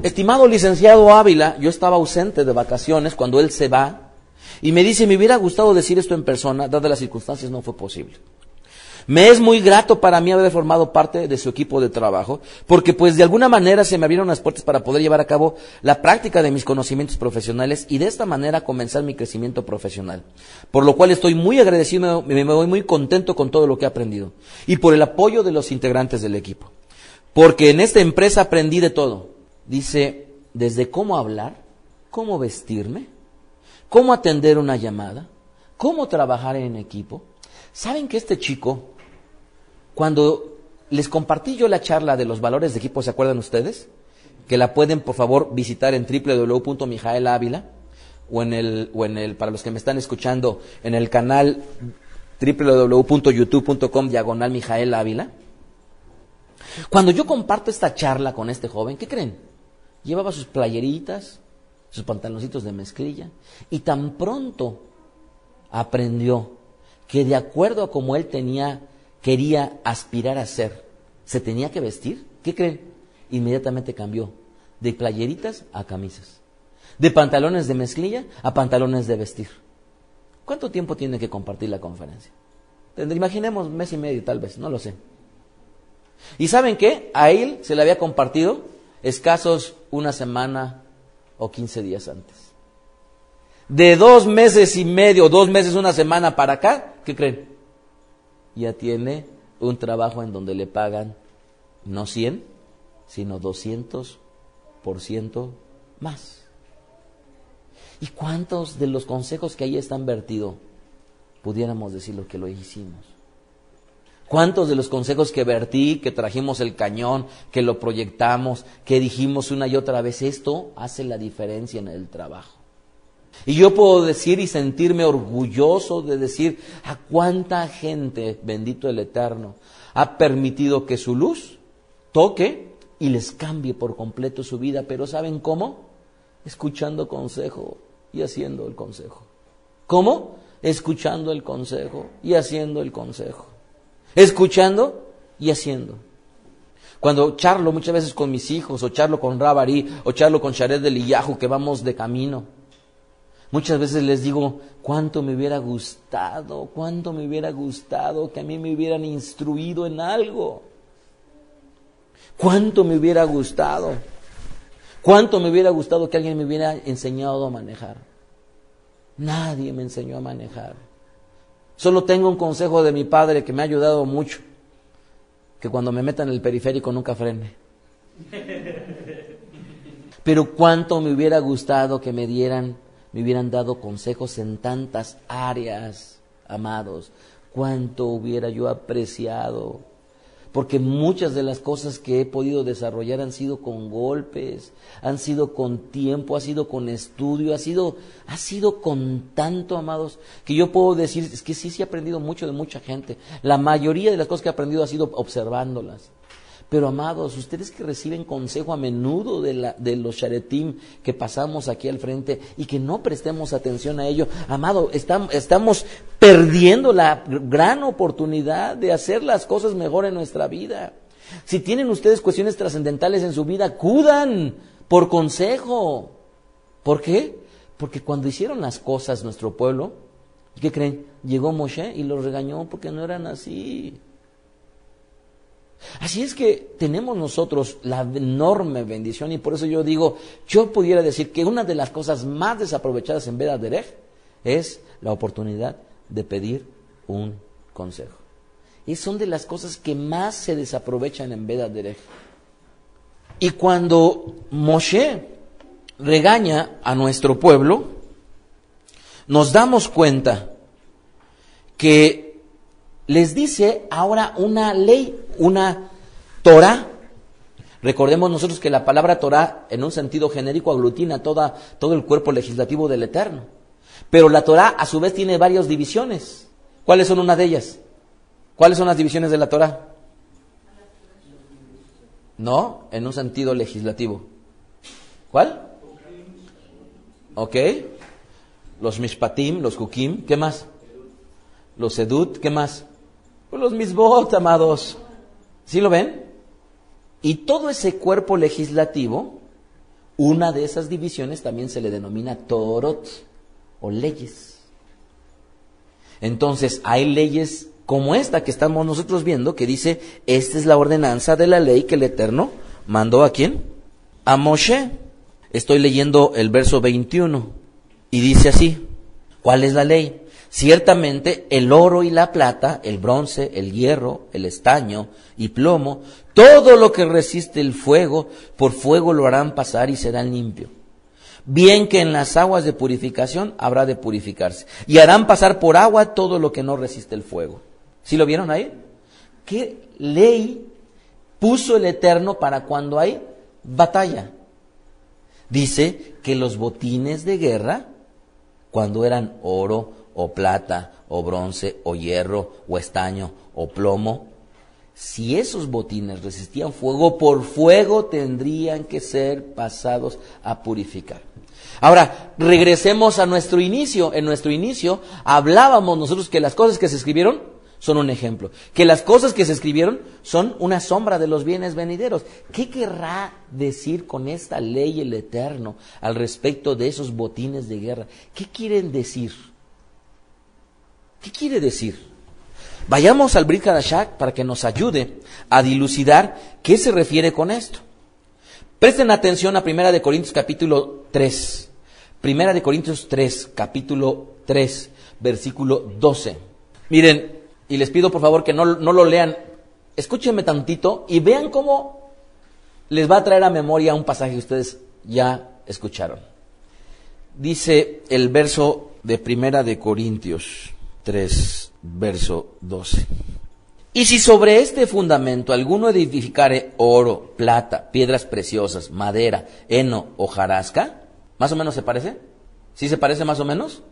estimado licenciado Ávila, yo estaba ausente de vacaciones cuando él se va, y me dice, me hubiera gustado decir esto en persona, dadas las circunstancias no fue posible. Me es muy grato para mí haber formado parte de su equipo de trabajo, porque pues de alguna manera se me abrieron las puertas para poder llevar a cabo la práctica de mis conocimientos profesionales y de esta manera comenzar mi crecimiento profesional. Por lo cual estoy muy agradecido, me voy muy contento con todo lo que he aprendido y por el apoyo de los integrantes del equipo. Porque en esta empresa aprendí de todo. Dice, desde cómo hablar, cómo vestirme, cómo atender una llamada, cómo trabajar en equipo. ¿Saben que este chico, cuando les compartí yo la charla de los valores de equipo, ¿se acuerdan ustedes? Que la pueden, por favor, visitar en www.mijaelávila o en el, para los que me están escuchando, en el canal www.youtube.com/Mijaelávila. Cuando yo comparto esta charla con este joven, ¿qué creen? Llevaba sus playeritas, sus pantaloncitos de mezclilla, y tan pronto aprendió que de acuerdo a como él quería aspirar a ser, se tenía que vestir. ¿Qué creen? Inmediatamente cambió de playeritas a camisas, de pantalones de mezclilla a pantalones de vestir. ¿Cuánto tiempo tiene que compartir la conferencia? Imaginemos 1 mes y medio tal vez, no lo sé. ¿Y saben qué? A él se le había compartido escasos 1 semana o 15 días antes. De 2 meses y medio, 2 meses, 1 semana para acá, ¿qué creen? Ya tiene un trabajo en donde le pagan no 100, sino 200% más. ¿Y cuántos de los consejos que ahí están vertidos pudiéramos decir lo que lo hicimos? ¿Cuántos de los consejos que vertí, que trajimos el cañón, que lo proyectamos, que dijimos una y otra vez, esto hace la diferencia en el trabajo? Y yo puedo decir y sentirme orgulloso de decir a cuánta gente, bendito el Eterno, ha permitido que su luz toque y les cambie por completo su vida. Pero ¿saben cómo? Escuchando consejo y haciendo el consejo. ¿Cómo? Escuchando el consejo y haciendo el consejo. Escuchando y haciendo. Cuando charlo muchas veces con mis hijos, o charlo con Rabarí, o charlo con Sharet del Iyahu, que vamos de camino, muchas veces les digo, cuánto me hubiera gustado que a mí me hubieran instruido en algo. Cuánto me hubiera gustado que alguien me hubiera enseñado a manejar. Nadie me enseñó a manejar. Solo tengo un consejo de mi padre que me ha ayudado mucho, que cuando me meta en el periférico nunca frene. Pero cuánto me hubiera gustado que me hubieran dado consejos en tantas áreas, amados. Cuánto hubiera yo apreciado. Porque muchas de las cosas que he podido desarrollar han sido con golpes, han sido con tiempo, ha sido con estudio, ha sido con tanto, amados, que yo puedo decir, es que sí he aprendido mucho de mucha gente. La mayoría de las cosas que he aprendido ha sido observándolas. Pero, amados, ustedes que reciben consejo a menudo de los sharetim que pasamos aquí al frente y que no prestemos atención a ello, amado, estamos perdiendo la gran oportunidad de hacer las cosas mejor en nuestra vida. Si tienen ustedes cuestiones trascendentales en su vida, acudan por consejo. ¿Por qué? Porque cuando hicieron las cosas nuestro pueblo, ¿qué creen? Llegó Moshe y los regañó porque no eran así. Así es que tenemos nosotros la enorme bendición, y por eso yo digo, yo pudiera decir que una de las cosas más desaprovechadas en Beit-Derech es la oportunidad de pedir un consejo. son de las cosas que más se desaprovechan en Veda Derech. Y cuando Moshe regaña a nuestro pueblo, nos damos cuenta que les dice ahora una ley, una Torah. Recordemos nosotros que la palabra Torah en un sentido genérico aglutina todo el cuerpo legislativo del Eterno. Pero la Torah a su vez tiene varias divisiones. ¿Cuáles son una de ellas? ¿Cuáles son las divisiones de la Torah? No, en un sentido legislativo. ¿Cuál? Ok. Los Mishpatim, los Hukim, ¿qué más? Los Edut, ¿qué más? Pues los Misbot, amados. ¿Sí lo ven? Y todo ese cuerpo legislativo, una de esas divisiones también se le denomina Torot, o leyes. Entonces, hay leyes como esta que estamos nosotros viendo, que dice, esta es la ordenanza de la ley que el Eterno mandó ¿a quién? A Moshe. Estoy leyendo el verso 21, y dice así, ¿cuál es la ley? Ciertamente el oro y la plata, el bronce, el hierro, el estaño y plomo, todo lo que resiste el fuego, por fuego lo harán pasar y será limpio. Bien que en las aguas de purificación habrá de purificarse. Y harán pasar por agua todo lo que no resiste el fuego. ¿Sí lo vieron ahí? ¿Qué ley puso el Eterno para cuando hay batalla? Dice que los botines de guerra, cuando eran oro o plata o bronce o hierro o estaño o plomo, si esos botines resistían fuego, por fuego tendrían que ser pasados a purificar. Ahora, regresemos a nuestro inicio. En nuestro inicio hablábamos nosotros que las cosas que se escribieron son un ejemplo, que las cosas que se escribieron son una sombra de los bienes venideros. ¿Qué querrá decir con esta ley el Eterno al respecto de esos botines de guerra? ¿Qué quieren decir? ¿Qué quiere decir? Vayamos al Brit Hadashah para que nos ayude a dilucidar qué se refiere con esto. Presten atención a 1 Corintios capítulo 3. 1 Corintios 3, capítulo 3, versículo 12. Miren, y les pido por favor que no lo lean. Escúchenme tantito y vean cómo les va a traer a memoria un pasaje que ustedes ya escucharon. Dice el verso de 1 Corintios 3, verso 12. Y si sobre este fundamento alguno edificare oro, plata, piedras preciosas, madera, heno, hojarasca, ¿más o menos se parece? ¿Sí se parece más o menos?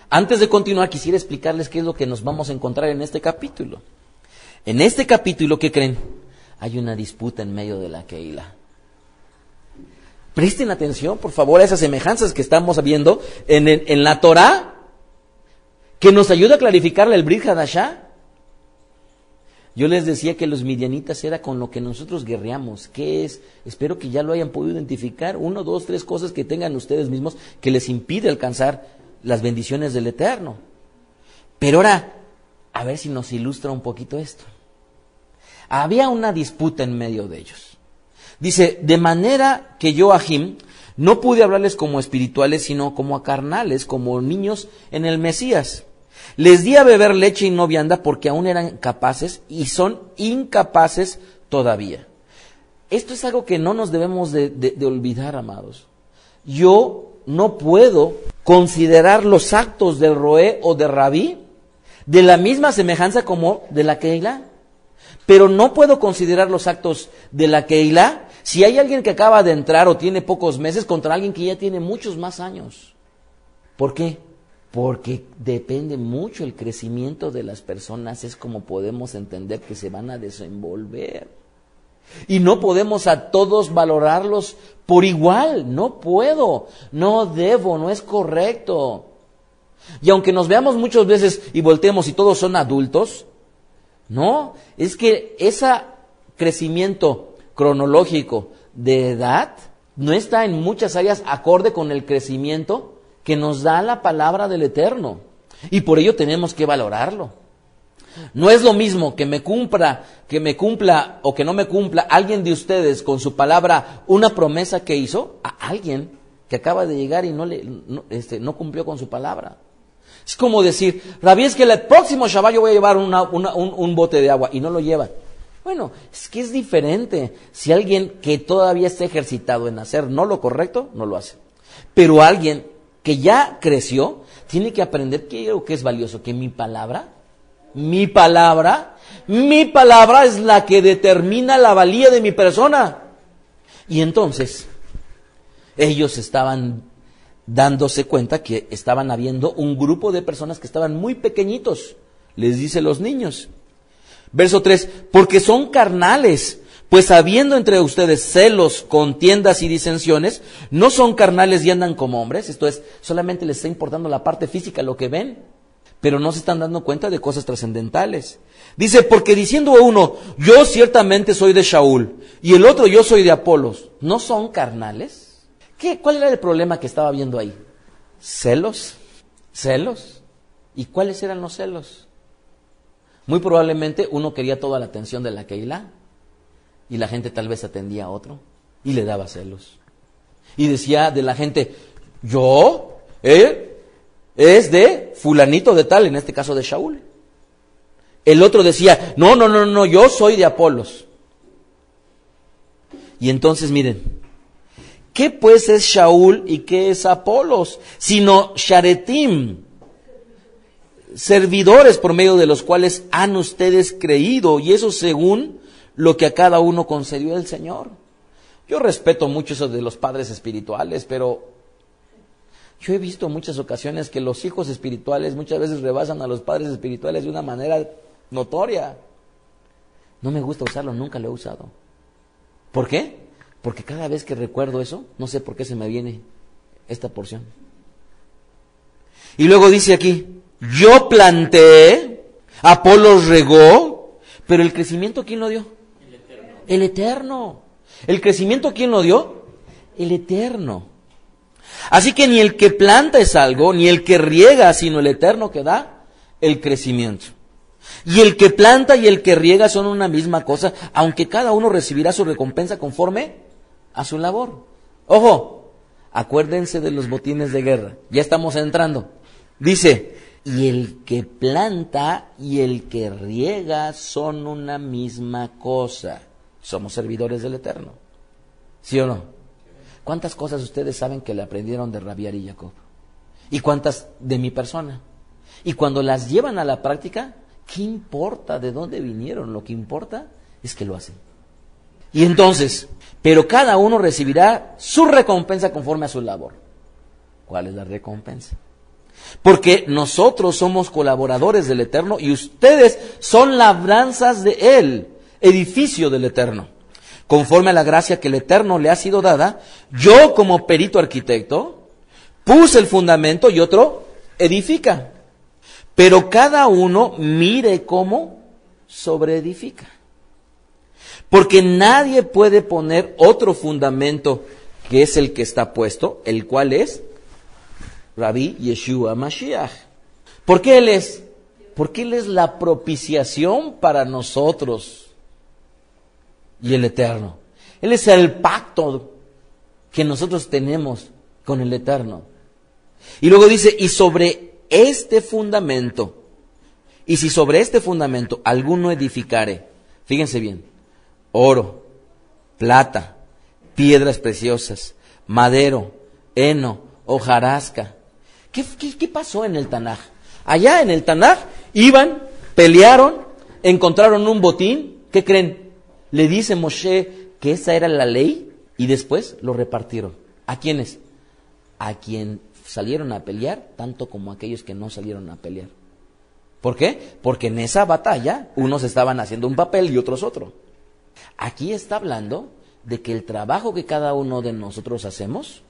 Antes de continuar, quisiera explicarles qué es lo que nos vamos a encontrar en este capítulo. En este capítulo, ¿qué creen? Hay una disputa en medio de la Keilah. Presten atención, por favor, a esas semejanzas que estamos viendo en la Torah, que nos ayuda a clarificarle el Brit Hadashah. Yo les decía que los midianitas era con lo que nosotros guerreamos. ¿Qué es? Espero que ya lo hayan podido identificar. 1, 2, 3 cosas que tengan ustedes mismos que les impide alcanzar las bendiciones del Eterno. Pero ahora, a ver si nos ilustra un poquito esto. Había una disputa en medio de ellos. Dice, de manera que yo, Ahim, no pude hablarles como espirituales, sino como a carnales, como niños en el Mesías. Les di a beber leche y no vianda porque aún eran capaces y son incapaces todavía. Esto es algo que no nos debemos de olvidar, amados. Yo no puedo considerar los actos del Roé o de Rabí de la misma semejanza como de la Keilah. Pero no puedo considerar los actos de la Keilah si hay alguien que acaba de entrar o tiene pocos meses contra alguien que ya tiene muchos más años. ¿Por qué? Porque depende mucho el crecimiento de las personas, es como podemos entender que se van a desenvolver. Y no podemos a todos valorarlos por igual, no puedo, no debo, no es correcto. Y aunque nos veamos muchas veces y volteemos y todos son adultos, no, es que ese crecimiento cronológico de edad no está en muchas áreas acorde con el crecimiento que nos da la palabra del Eterno. Y por ello tenemos que valorarlo. No es lo mismo que me cumpla o que no me cumpla alguien de ustedes con su palabra una promesa que hizo a alguien que acaba de llegar y no cumplió con su palabra. Es como decir, Rabí, es que el próximo Shabbat yo voy a llevar un bote de agua y no lo llevan. Bueno, es que es diferente. Si alguien que todavía está ejercitado en hacer no lo correcto, no lo hace. Pero alguien que ya creció, tiene que aprender que es valioso, que mi palabra es la que determina la valía de mi persona. Y entonces, ellos estaban dándose cuenta que estaban habiendo un grupo de personas que estaban muy pequeñitos, les dice los niños. Verso 3, porque son carnales, pues habiendo entre ustedes celos, contiendas y disensiones, no son carnales y andan como hombres, esto es, solamente les está importando la parte física, lo que ven, pero no se están dando cuenta de cosas trascendentales. Dice, porque diciendo uno, yo ciertamente soy de Shaul, y el otro, yo soy de Apolos, ¿no son carnales? ¿Cuál era el problema que estaba viendo ahí? ¿Celos? ¿Y cuáles eran los celos? Muy probablemente uno quería toda la atención de la Keilah, y la gente tal vez atendía a otro, y le daba celos. Y decía de la gente, es de fulanito de tal, en este caso de Shaul. El otro decía, no, yo soy de Apolos. Y entonces miren, ¿qué pues es Shaul y qué es Apolos? Sino sharetim, servidores por medio de los cuales han ustedes creído, y eso según lo que a cada uno concedió el Señor. Yo respeto mucho eso de los padres espirituales, pero yo he visto muchas ocasiones que los hijos espirituales muchas veces rebasan a los padres espirituales de una manera notoria. No me gusta usarlo, nunca lo he usado. ¿Por qué? Porque cada vez que recuerdo eso, no sé por qué se me viene esta porción. Y luego dice aquí, yo planté, Apolos regó, pero el crecimiento ¿quién lo dio? El Eterno. ¿El crecimiento quién lo dio? El Eterno. Así que ni el que planta es algo, ni el que riega, sino el Eterno que da el crecimiento. Y el que planta y el que riega son una misma cosa, aunque cada uno recibirá su recompensa conforme a su labor. Ojo, acuérdense de los botines de guerra, ya estamos entrando. Dice, y el que planta y el que riega son una misma cosa. Somos servidores del Eterno. ¿Sí o no? ¿Cuántas cosas ustedes saben que le aprendieron de Rabí y Jacob? ¿Y cuántas de mi persona? Y cuando las llevan a la práctica, ¿qué importa de dónde vinieron? Lo que importa es que lo hacen. Y entonces, pero cada uno recibirá su recompensa conforme a su labor. ¿Cuál es la recompensa? Porque nosotros somos colaboradores del Eterno y ustedes son labranzas de Él, edificio del Eterno. Conforme a la gracia que el Eterno le ha sido dada, yo como perito arquitecto puse el fundamento y otro edifica. Pero cada uno mire cómo sobreedifica. Porque nadie puede poner otro fundamento que es el que está puesto, el cual es Rabí Yeshua Mashiach. ¿Por qué Él es? Porque Él es la propiciación para nosotros y el Eterno. Él es el pacto que nosotros tenemos con el Eterno. Y luego dice, y sobre este fundamento, y si sobre este fundamento alguno edificare, fíjense bien, oro, plata, piedras preciosas, madero, heno, hojarasca. ¿Qué pasó en el Tanaj? Allá en el Tanaj iban, pelearon, encontraron un botín. ¿Qué creen? Le dice Moshe que esa era la ley y después lo repartieron. ¿A quiénes? A quien salieron a pelear, tanto como aquellos que no salieron a pelear. ¿Por qué? Porque en esa batalla unos estaban haciendo un papel y otros otro. Aquí está hablando de que el trabajo que cada uno de nosotros hacemos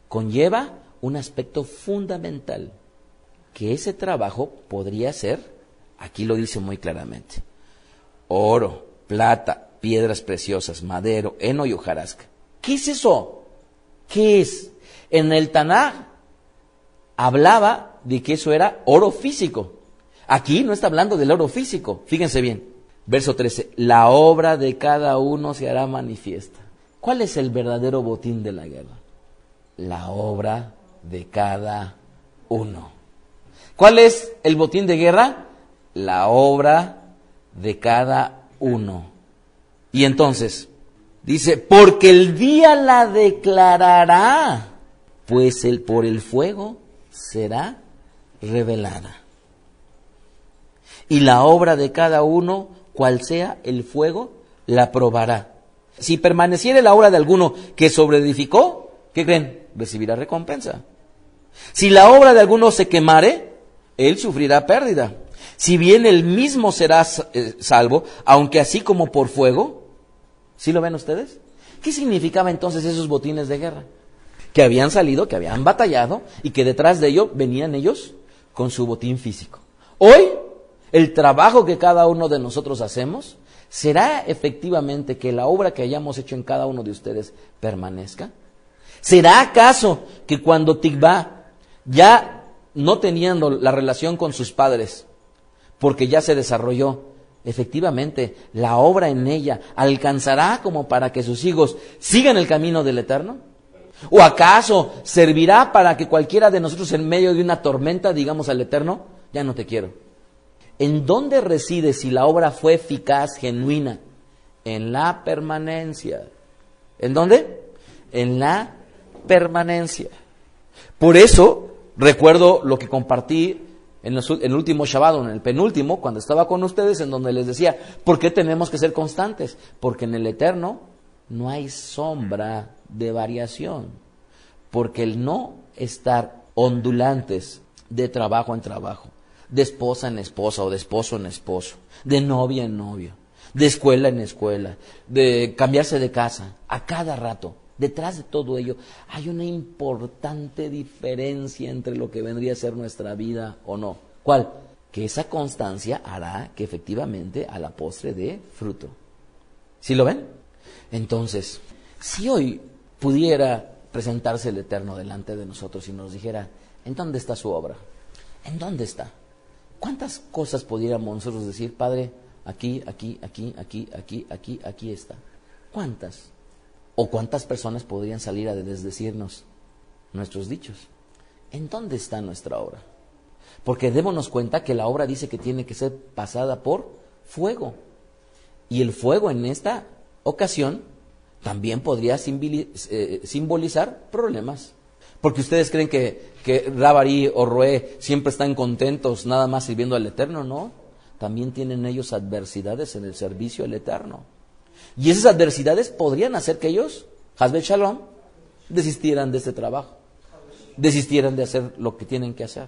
conlleva un aspecto fundamental, que ese trabajo podría ser, aquí lo dice muy claramente, oro, plata, piedras preciosas, madero, heno y hojarasca. ¿Qué es eso? ¿Qué es? En el Tanaj hablaba de que eso era oro físico. Aquí no está hablando del oro físico. Fíjense bien, verso 13, la obra de cada uno se hará manifiesta. ¿Cuál es el verdadero botín de la guerra? La obra de cada uno. ¿Cuál es el botín de guerra? La obra de cada uno. Y entonces, dice, porque el día la declarará, pues por el fuego será revelada. Y la obra de cada uno, cual sea el fuego, la probará. Si permaneciere la obra de alguno que sobreedificó, ¿qué creen? Recibirá recompensa. Si la obra de alguno se quemare, él sufrirá pérdida. Si bien él mismo será salvo, aunque así como por fuego. ¿Sí lo ven ustedes? ¿Qué significaba entonces esos botines de guerra? Que habían salido, que habían batallado y que detrás de ello venían ellos con su botín físico. Hoy, el trabajo que cada uno de nosotros hacemos, ¿será efectivamente que la obra que hayamos hecho en cada uno de ustedes permanezca? ¿Será acaso que cuando Tikvah, ya no teniendo la relación con sus padres, porque ya se desarrolló, efectivamente la obra en ella alcanzará como para que sus hijos sigan el camino del Eterno? ¿O acaso servirá para que cualquiera de nosotros en medio de una tormenta digamos al Eterno, ya no te quiero? ¿En dónde reside si la obra fue eficaz, genuina? En la permanencia. ¿En dónde? En la permanencia. Por eso, recuerdo lo que compartí en el último Shabbat, en el penúltimo, cuando estaba con ustedes, en donde les decía, ¿por qué tenemos que ser constantes? Porque en el Eterno no hay sombra de variación. Porque el no estar ondulantes de trabajo en trabajo, de esposa en esposa o de esposo en esposo, de novia en novio, de escuela en escuela, de cambiarse de casa a cada rato. Detrás de todo ello hay una importante diferencia entre lo que vendría a ser nuestra vida o no. ¿Cuál? Que esa constancia hará que efectivamente a la postre dé fruto. ¿Sí lo ven? Entonces, si hoy pudiera presentarse el Eterno delante de nosotros y nos dijera, ¿en dónde está su obra? ¿En dónde está? ¿Cuántas cosas pudiéramos nosotros decir, Padre, aquí está? ¿Cuántas? ¿O cuántas personas podrían salir a desdecirnos nuestros dichos? ¿En dónde está nuestra obra? Porque démonos cuenta que la obra dice que tiene que ser pasada por fuego. Y el fuego en esta ocasión también podría simbolizar problemas. Porque ustedes creen que Rabari o Roé siempre están contentos nada más sirviendo al Eterno, ¿no? También tienen ellos adversidades en el servicio al Eterno. Y esas adversidades podrían hacer que ellos, Hasbe Shalom, desistieran de este trabajo, desistieran de hacer lo que tienen que hacer.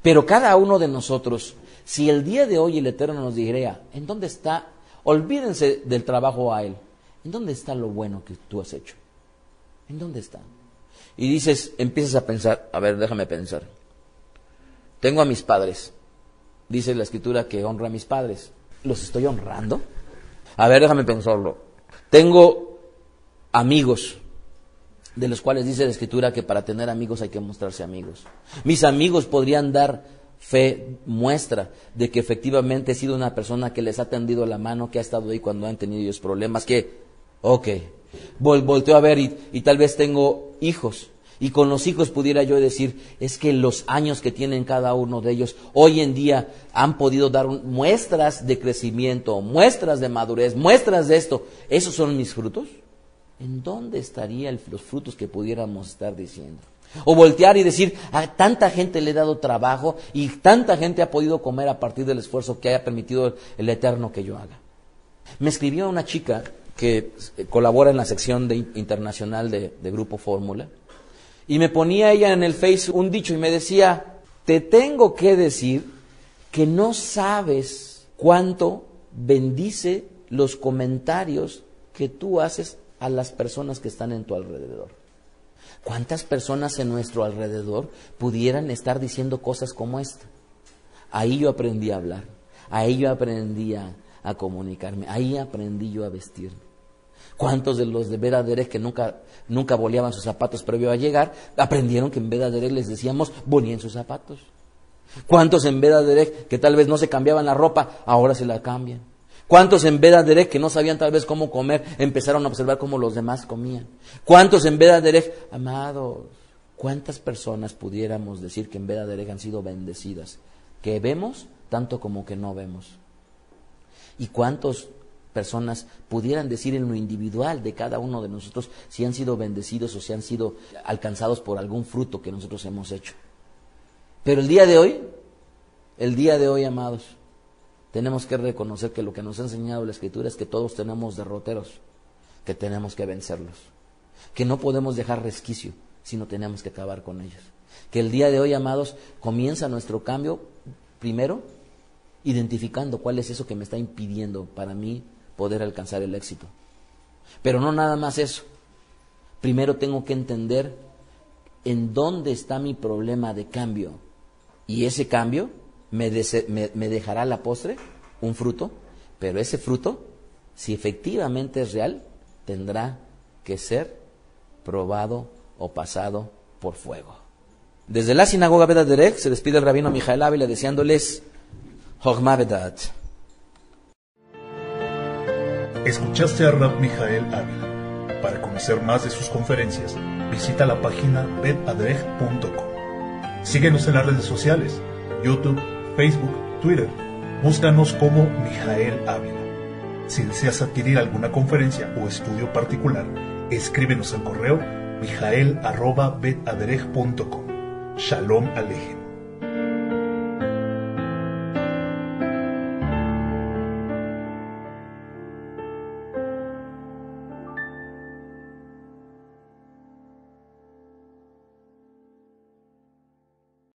Pero cada uno de nosotros, si el día de hoy el Eterno nos dijera, ¿en dónde está? Olvídense del trabajo a Él. ¿En dónde está lo bueno que tú has hecho? ¿En dónde está? Y dices, empiezas a pensar, a ver, déjame pensar. Tengo a mis padres. Dice la Escritura que honra a mis padres. ¿Los estoy honrando? A ver, déjame pensarlo. Tengo amigos, de los cuales dice la Escritura que para tener amigos hay que mostrarse amigos. Mis amigos podrían dar fe, muestra de que efectivamente he sido una persona que les ha tendido la mano, que ha estado ahí cuando han tenido ellos problemas, volteo a ver y tal vez tengo hijos. Y con los hijos pudiera yo decir, es que los años que tienen cada uno de ellos, hoy en día han podido dar muestras de crecimiento, muestras de madurez, muestras de esto. ¿Esos son mis frutos? ¿En dónde estarían los frutos que pudiéramos estar diciendo? O voltear y decir, a tanta gente le he dado trabajo y tanta gente ha podido comer a partir del esfuerzo que haya permitido el Eterno que yo haga. Me escribió una chica que colabora en la sección internacional de Grupo Fórmula. Y me ponía ella en el Face un dicho y me decía, te tengo que decir que no sabes cuánto bendice los comentarios que tú haces a las personas que están en tu alrededor. ¿Cuántas personas en nuestro alrededor pudieran estar diciendo cosas como esta? Ahí yo aprendí a hablar, ahí yo aprendí a comunicarme, ahí aprendí yo a vestirme. ¿Cuántos de los de Beda Derech que nunca boleaban sus zapatos previo a llegar, aprendieron que en Beda Derech les decíamos, boleen sus zapatos? ¿Cuántos en Beda Derech que tal vez no se cambiaban la ropa, ahora se la cambian? ¿Cuántos en Beda Derech que no sabían tal vez cómo comer, empezaron a observar cómo los demás comían? ¿Cuántos en Beda Derech, amados, ¿Cuántas personas pudiéramos decir que en Bet Aderech han sido bendecidas? Que vemos tanto como que no vemos. ¿Y cuántas personas pudieran decir en lo individual de cada uno de nosotros si han sido bendecidos o si han sido alcanzados por algún fruto que nosotros hemos hecho? Pero el día de hoy, amados, tenemos que reconocer que lo que nos ha enseñado la Escritura es que todos tenemos derroteros, que tenemos que vencerlos, que no podemos dejar resquicio, sino tenemos que acabar con ellos. Que el día de hoy, amados, comienza nuestro cambio, primero, identificando cuál es eso que me está impidiendo para mí poder alcanzar el éxito. Pero no nada más eso. Primero tengo que entender en dónde está mi problema de cambio. Y ese cambio me dejará a la postre un fruto, pero ese fruto, si efectivamente es real, tendrá que ser probado o pasado por fuego. Desde la sinagoga Bet Aderech se despide el rabino Mijael Ávila deseándoles Jochma Vedat. Escuchaste a Rab Mijael Ávila. Para conocer más de sus conferencias, visita la página betaderech.com. Síguenos en las redes sociales, YouTube, Facebook, Twitter. Búscanos como Mijael Ávila. Si deseas adquirir alguna conferencia o estudio particular, escríbenos al correo mijael@betaderech.com. Shalom Alejem.